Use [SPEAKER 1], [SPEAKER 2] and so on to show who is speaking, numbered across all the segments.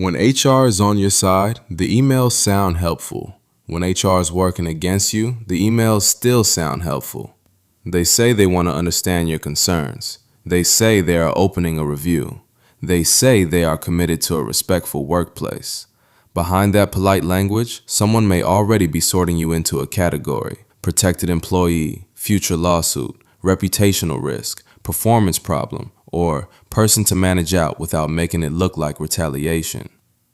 [SPEAKER 1] When HR is on your side, the emails sound helpful. When HR is working against you, the emails still sound helpful. They say they want to understand your concerns. They say they are opening a review. They say they are committed to a respectful workplace. Behind that polite language, someone may already be sorting you into a category: protected employee, future lawsuit, reputational risk, performance problem, or person to manage out without making it look like retaliation.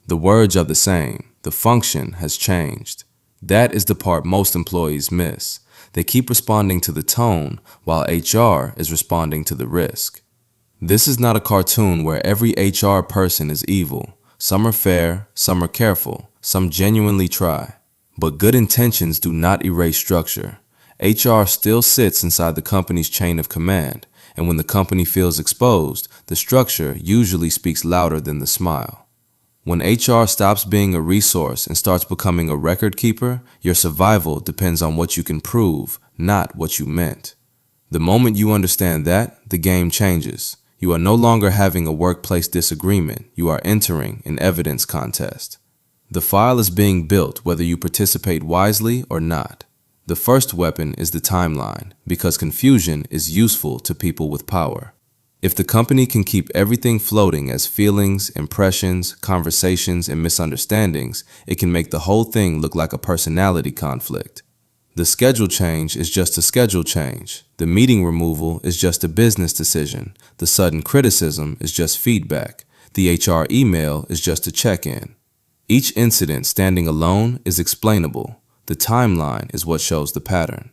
[SPEAKER 1] The words are the same. The function has changed. That is the part most employees miss. They keep responding to the tone while HR is responding to the risk. This is not a cartoon where every HR person is evil. Some are fair, some are careful, some genuinely try. But good intentions do not erase structure. HR still sits inside the company's chain of command, and when the company feels exposed, the structure usually speaks louder than the smile. When HR stops being a resource and starts becoming a record keeper, your survival depends on what you can prove, not what you meant. The moment you understand that, the game changes. You are no longer having a workplace disagreement. You are entering an evidence contest. The file is being built whether you participate wisely or not. The first weapon is the timeline, because confusion is useful to people with power. If the company can keep everything floating as feelings, impressions, conversations, and misunderstandings, it can make the whole thing look like a personality conflict. The schedule change is just a schedule change. The meeting removal is just a business decision. The sudden criticism is just feedback. The HR email is just a check-in. Each incident standing alone is explainable. The timeline is what shows the pattern.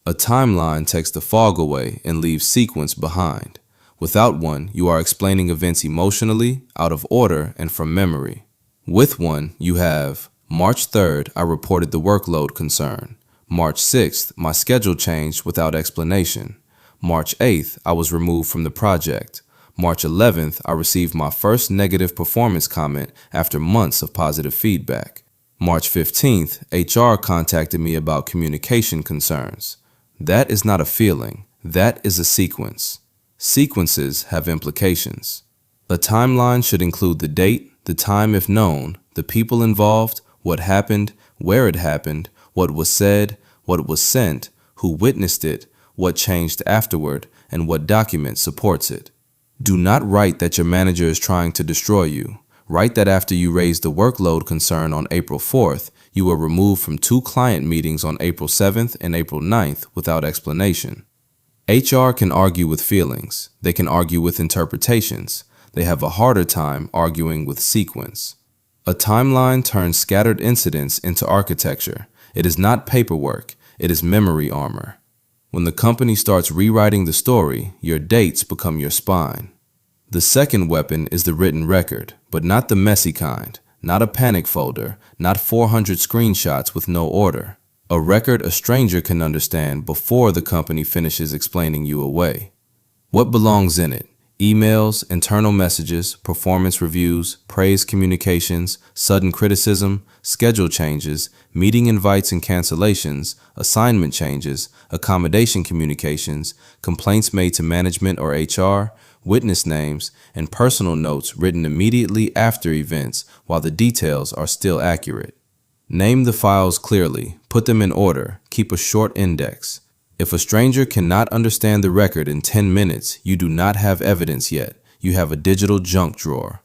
[SPEAKER 1] A timeline takes the fog away and leaves sequence behind. Without one, you are explaining events emotionally, out of order, and from memory. With one, you have: March 3rd, I reported the workload concern. March 6th, my schedule changed without explanation. March 8th, I was removed from the project. March 11th, I received my first negative performance comment after months of positive feedback. March 15th, HR contacted me about communication concerns. That is not a feeling. That is a sequence. Sequences have implications. A timeline should include the date, the time if known, the people involved, what happened, where it happened, what was said, what was sent, who witnessed it, what changed afterward, and what document supports it. Do not write that your manager is trying to destroy you. Write that after you raised the workload concern on April 4th, you were removed from 2 client meetings on April 7th and April 9th without explanation. HR can argue with feelings. They can argue with interpretations. They have a harder time arguing with sequence. A timeline turns scattered incidents into architecture. It is not paperwork. It is memory armor. When the company starts rewriting the story, your dates become your spine. The second weapon is the written record, but not the messy kind, not a panic folder, not 400 screenshots with no order. A record a stranger can understand before the company finishes explaining you away. What belongs in it? Emails, internal messages, performance reviews, praise communications, sudden criticism, schedule changes, meeting invites and cancellations, assignment changes, accommodation communications, complaints made to management or HR, witness names, and personal notes written immediately after events while the details are still accurate. Name the files clearly, put them in order, keep a short index. If a stranger cannot understand the record in 10 minutes, you do not have evidence yet. You have a digital junk drawer.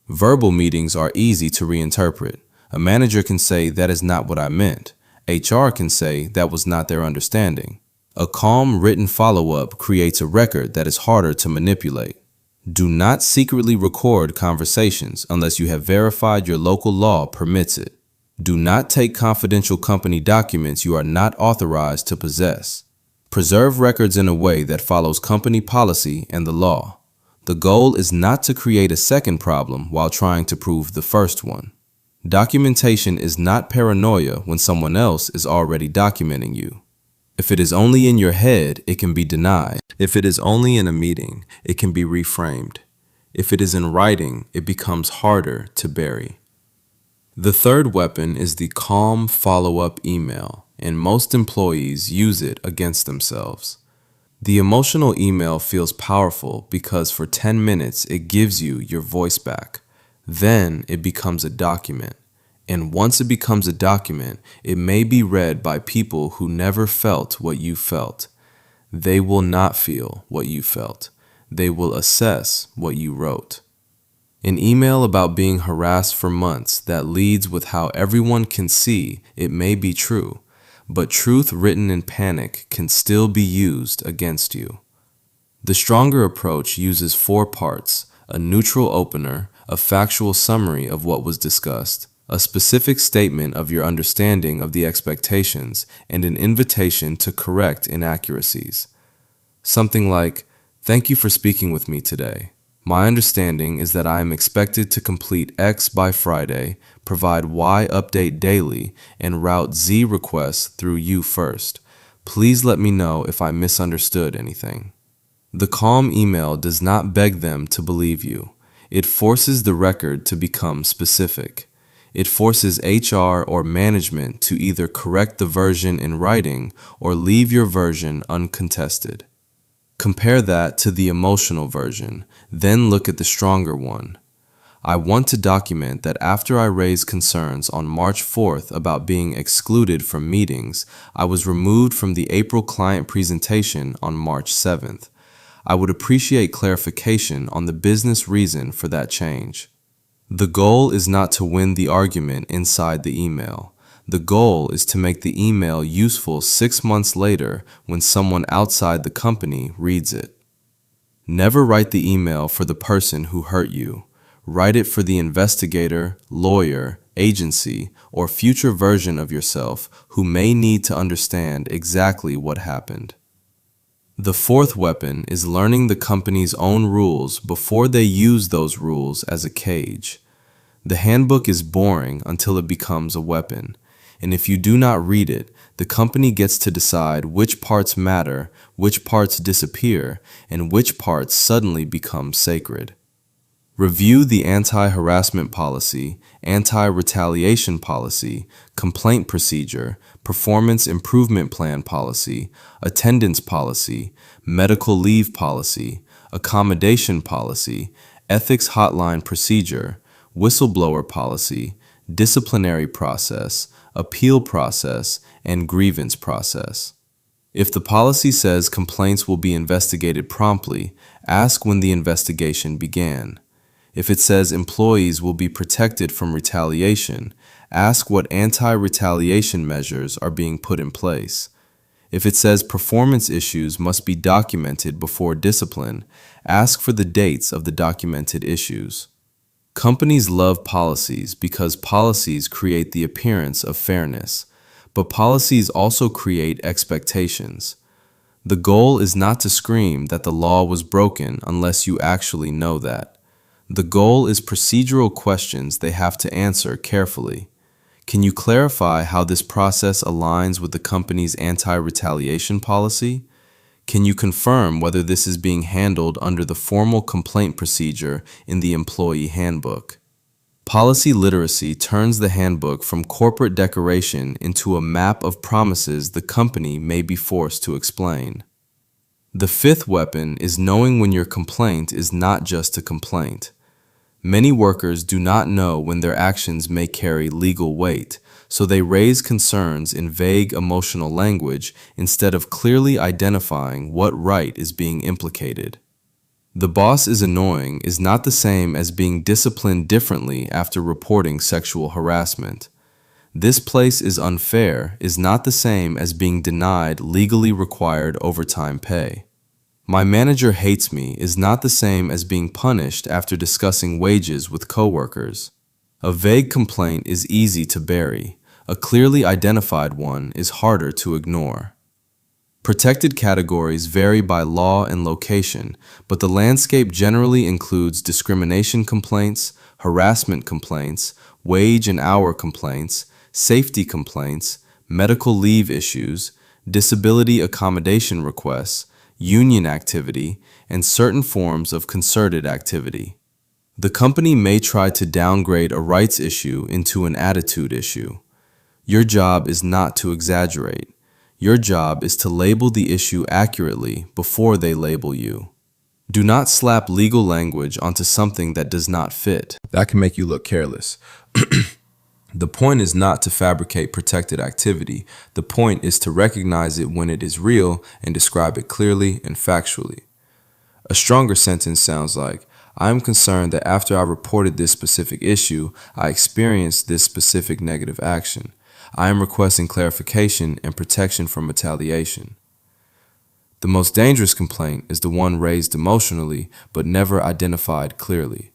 [SPEAKER 1] Verbal meetings are easy to reinterpret. A manager can say, "That is not what I meant." HR can say, "That was not their understanding." A calm written follow-up creates a record that is harder to manipulate. Do not secretly record conversations unless you have verified your local law permits it. Do not take confidential company documents you are not authorized to possess. Preserve records in a way that follows company policy and the law. The goal is not to create a second problem while trying to prove the first one. Documentation is not paranoia when someone else is already documenting you. If it is only in your head, it can be denied. If it is only in a meeting, it can be reframed. If it is in writing, it becomes harder to bury. The third weapon is the calm follow-up email, and most employees use it against themselves. The emotional email feels powerful because for 10 minutes it gives you your voice back. Then it becomes a document. And once it becomes a document, it may be read by people who never felt what you felt. They will not feel what you felt. They will assess what you wrote. An email about being harassed for months that leads with how everyone can see it may be true, but truth written in panic can still be used against you. The stronger approach uses 4 parts: a neutral opener, a factual summary of what was discussed, a specific statement of your understanding of the expectations, and an invitation to correct inaccuracies. Something like, "Thank you for speaking with me today. My understanding is that I am expected to complete X by Friday, provide Y update daily, and route Z requests through you first. Please let me know if I misunderstood anything." The calm email does not beg them to believe you. It forces the record to become specific. It forces HR or management to either correct the version in writing or leave your version uncontested. Compare that to the emotional version, then look at the stronger one. I want to document that after I raised concerns on March 4th about being excluded from meetings, I was removed from the April client presentation on March 7th. I would appreciate clarification on the business reason for that change. The goal is not to win the argument inside the email. The goal is to make the email useful 6 months later when someone outside the company reads it. Never write the email for the person who hurt you. Write it for the investigator, lawyer, agency, or future version of yourself who may need to understand exactly what happened. The 4th weapon is learning the company's own rules before they use those rules as a cage. The handbook is boring until it becomes a weapon, and if you do not read it, the company gets to decide which parts matter, which parts disappear, and which parts suddenly become sacred. Review the anti-harassment policy, anti-retaliation policy, complaint procedure, performance improvement plan policy, attendance policy, medical leave policy, accommodation policy, ethics hotline procedure, whistleblower policy, disciplinary process, appeal process, and grievance process. If the policy says complaints will be investigated promptly, ask when the investigation began. If it says employees will be protected from retaliation, ask what anti-retaliation measures are being put in place. If it says performance issues must be documented before discipline, ask for the dates of the documented issues. Companies love policies because policies create the appearance of fairness, but policies also create expectations. The goal is not to scream that the law was broken unless you actually know that. The goal is procedural questions they have to answer carefully. Can you clarify how this process aligns with the company's anti-retaliation policy? Can you confirm whether this is being handled under the formal complaint procedure in the employee handbook? Policy literacy turns the handbook from corporate decoration into a map of promises the company may be forced to explain. The 5th weapon is knowing when your complaint is not just a complaint. Many workers do not know when their actions may carry legal weight, so they raise concerns in vague emotional language instead of clearly identifying what right is being implicated. "The boss is annoying" is not the same as being disciplined differently after reporting sexual harassment. "This place is unfair" is not the same as being denied legally required overtime pay. "My manager hates me" is not the same as being punished after discussing wages with coworkers. A vague complaint is easy to bury. A clearly identified one is harder to ignore. Protected categories vary by law and location, but the landscape generally includes discrimination complaints, harassment complaints, wage and hour complaints, safety complaints, medical leave issues, disability accommodation requests, union activity, and certain forms of concerted activity. The company may try to downgrade a rights issue into an attitude issue. Your job is not to exaggerate. Your job is to label the issue accurately before they label you. Do not slap legal language onto something that does not fit. That can make you look careless. The point is not to fabricate protected activity. The point is to recognize it when it is real and describe it clearly and factually. A stronger sentence sounds like, I am concerned that after I reported this specific issue, I experienced this specific negative action. I am requesting clarification and protection from retaliation. The most dangerous complaint is the one raised emotionally but never identified clearly.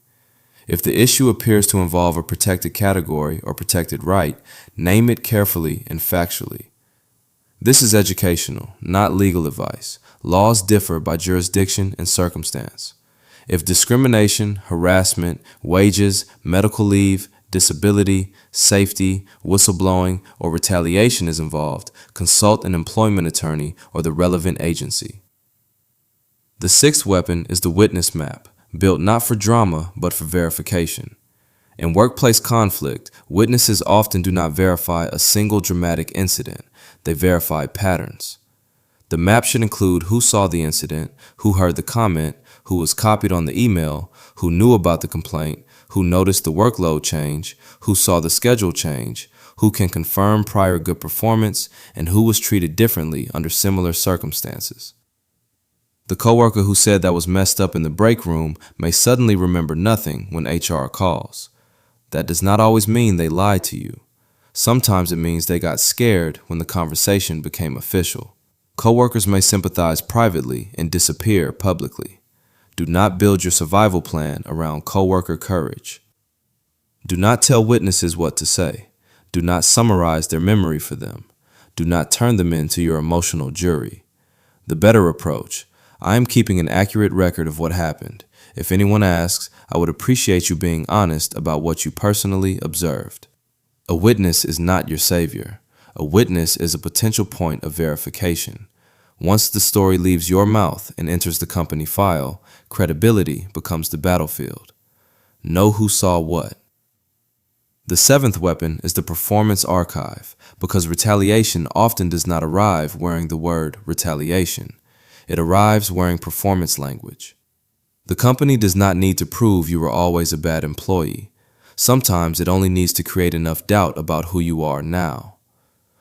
[SPEAKER 1] If the issue appears to involve a protected category or protected right, name it carefully and factually. This is educational, not legal advice. Laws differ by jurisdiction and circumstance. If discrimination, harassment, wages, medical leave, disability, safety, whistleblowing, or retaliation is involved, consult an employment attorney or the relevant agency. The sixth weapon is the witness map, built not for drama but for verification. In workplace conflict, witnesses often do not verify a single dramatic incident, they verify patterns. The map should include who saw the incident, who heard the comment, who was copied on the email, who knew about the complaint, who noticed the workload change, who saw the schedule change, who can confirm prior good performance, and who was treated differently under similar circumstances. The coworker who said that was messed up in the break room may suddenly remember nothing when HR calls. That does not always mean they lied to you. Sometimes it means they got scared when the conversation became official. Coworkers may sympathize privately and disappear publicly. Do not build your survival plan around coworker courage. Do not tell witnesses what to say. Do not summarize their memory for them. Do not turn them into your emotional jury. The better approach: I am keeping an accurate record of what happened. If anyone asks, I would appreciate you being honest about what you personally observed. A witness is not your savior. A witness is a potential point of verification. Once the story leaves your mouth and enters the company file, credibility becomes the battlefield. Know who saw what. The seventh weapon is the performance archive, because retaliation often does not arrive wearing the word retaliation. It arrives wearing performance language. The company does not need to prove you were always a bad employee. Sometimes it only needs to create enough doubt about who you are now.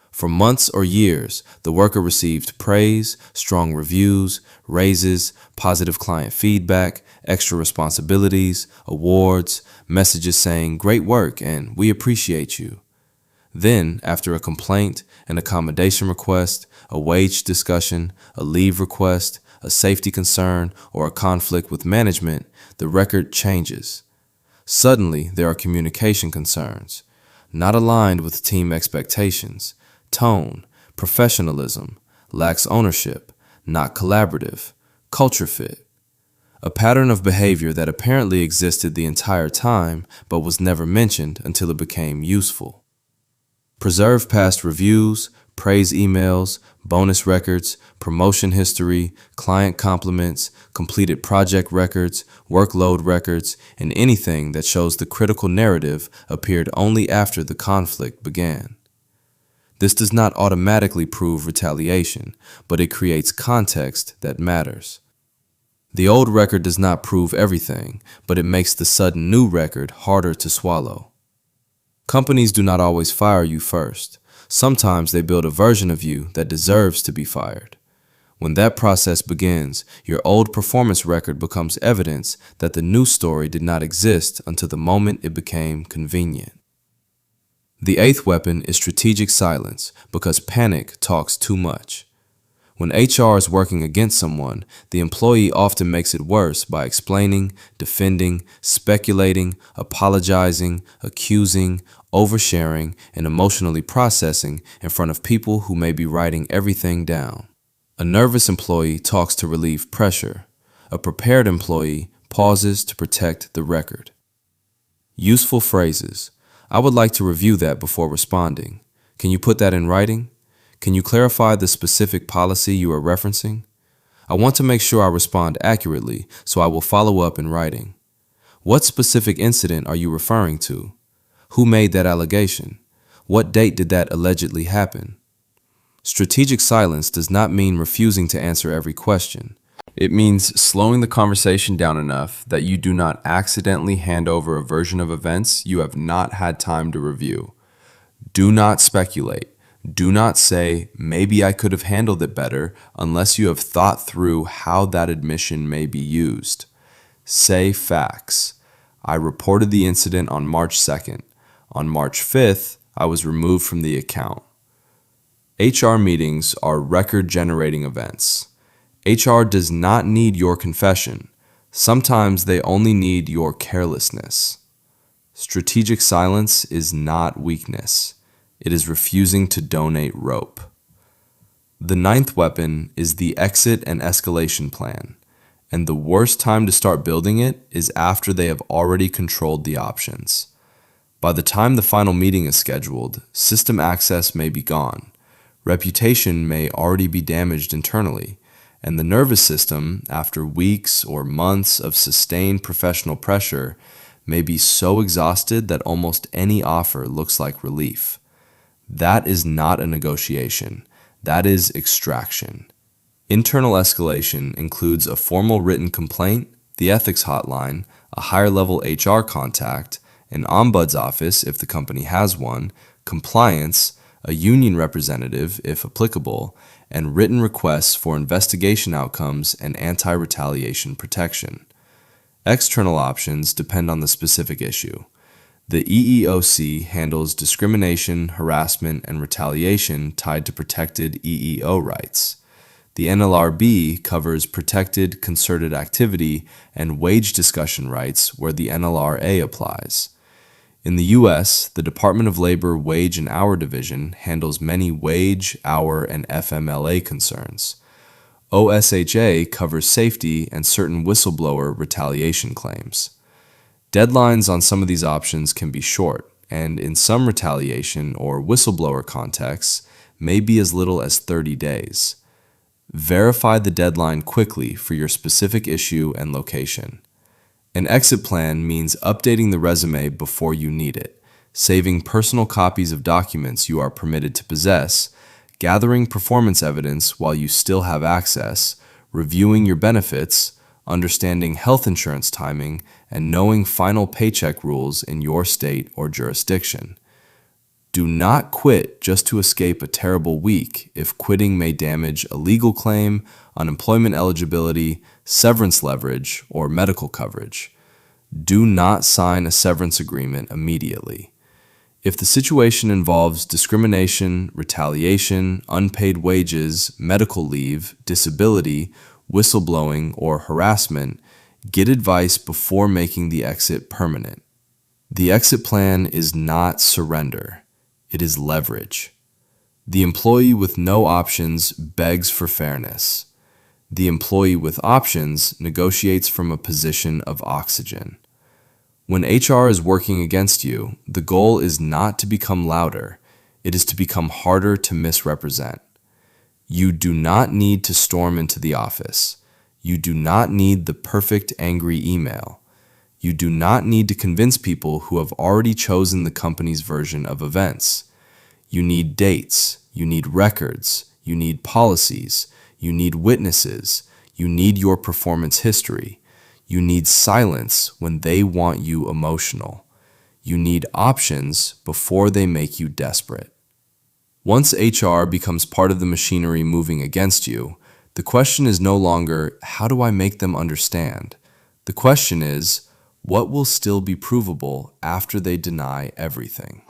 [SPEAKER 1] For months or years, the worker received praise, strong reviews, raises, positive client feedback, extra responsibilities, awards, messages saying, "Great work," and "We appreciate you." Then, after a complaint, an accommodation request, a wage discussion, a leave request, a safety concern, or a conflict with management, the record changes. Suddenly, there are communication concerns, not aligned with team expectations, tone, professionalism, lacks ownership, not collaborative, culture fit. A pattern of behavior that apparently existed the entire time but was never mentioned until it became useful. Preserve past reviews, praise emails, bonus records, promotion history, client compliments, completed project records, workload records, and anything that shows the critical narrative appeared only after the conflict began. This does not automatically prove retaliation, but it creates context that matters. The old record does not prove everything, but it makes the sudden new record harder to swallow. Companies do not always fire you first. Sometimes they build a version of you that deserves to be fired. When that process begins, your old performance record becomes evidence that the new story did not exist until the moment it became convenient. The eighth weapon is strategic silence, because panic talks too much. When HR is working against someone, the employee often makes it worse by explaining, defending, speculating, apologizing, accusing, oversharing, and emotionally processing in front of people who may be writing everything down. A nervous employee talks to relieve pressure. A prepared employee pauses to protect the record. Useful phrases. I would like to review that before responding. Can you put that in writing? Can you clarify the specific policy you are referencing? I want to make sure I respond accurately, so I will follow up in writing. What specific incident are you referring to? Who made that allegation? What date did that allegedly happen? Strategic silence does not mean refusing to answer every question.
[SPEAKER 2] It means slowing the conversation down enough that you do not accidentally hand over a version of events you have not had time to review. Do not speculate. Do not say, maybe I could have handled it better, unless you have thought through how that admission may be used. Say facts. I reported the incident on March 2nd. On March 5th, I was removed from the account. HR meetings are record-generating events. HR does not need your confession. Sometimes they only need your carelessness. Strategic silence is not weakness. It is refusing to donate rope. The ninth weapon is the exit and escalation plan, and the worst time to start building it is after they have already controlled the options. By the time the final meeting is scheduled, system access may be gone, reputation may already be damaged internally, and the nervous system, after weeks or months of sustained professional pressure, may be so exhausted that almost any offer looks like relief. That is not a negotiation. That is extraction. Internal escalation includes a formal written complaint, the ethics hotline, a higher-level HR contact, an ombuds office if the company has one, compliance, a union representative if applicable, and written requests for investigation outcomes and anti-retaliation protection. External options depend on the specific issue. The EEOC handles discrimination, harassment, and retaliation tied to protected EEO rights. The NLRB covers protected concerted activity and wage discussion rights where the NLRA applies. In the U.S., the Department of Labor Wage and Hour Division handles many wage, hour, and FMLA concerns. OSHA covers safety and certain whistleblower retaliation claims. Deadlines on some of these options can be short, and in some retaliation or whistleblower contexts, may be as little as 30 days. Verify the deadline quickly for your specific issue and location. An exit plan means updating the resume before you need it, saving personal copies of documents you are permitted to possess, gathering performance evidence while you still have access, reviewing your benefits, understanding health insurance timing, and knowing final paycheck rules in your state or jurisdiction. Do not quit just to escape a terrible week if quitting may damage a legal claim, unemployment eligibility, severance leverage, or medical coverage. Do not sign a severance agreement immediately. If the situation involves discrimination, retaliation, unpaid wages, medical leave, disability, whistleblowing, or harassment, get advice before making the exit permanent. The exit plan is not surrender. It is leverage. The employee with no options begs for fairness. The employee with options negotiates from a position of oxygen. When HR is working against you, the goal is not to become louder. It is to become harder to misrepresent. You do not need to storm into the office. You do not need the perfect angry email. You do not need to convince people who have already chosen the company's version of events. You need dates. You need records. You need policies. You need witnesses. You need your performance history. You need silence when they want you emotional. You need options before they make you desperate. Once HR becomes part of the machinery moving against you, the question is no longer, how do I make them understand? The question is, what will still be provable after they deny everything?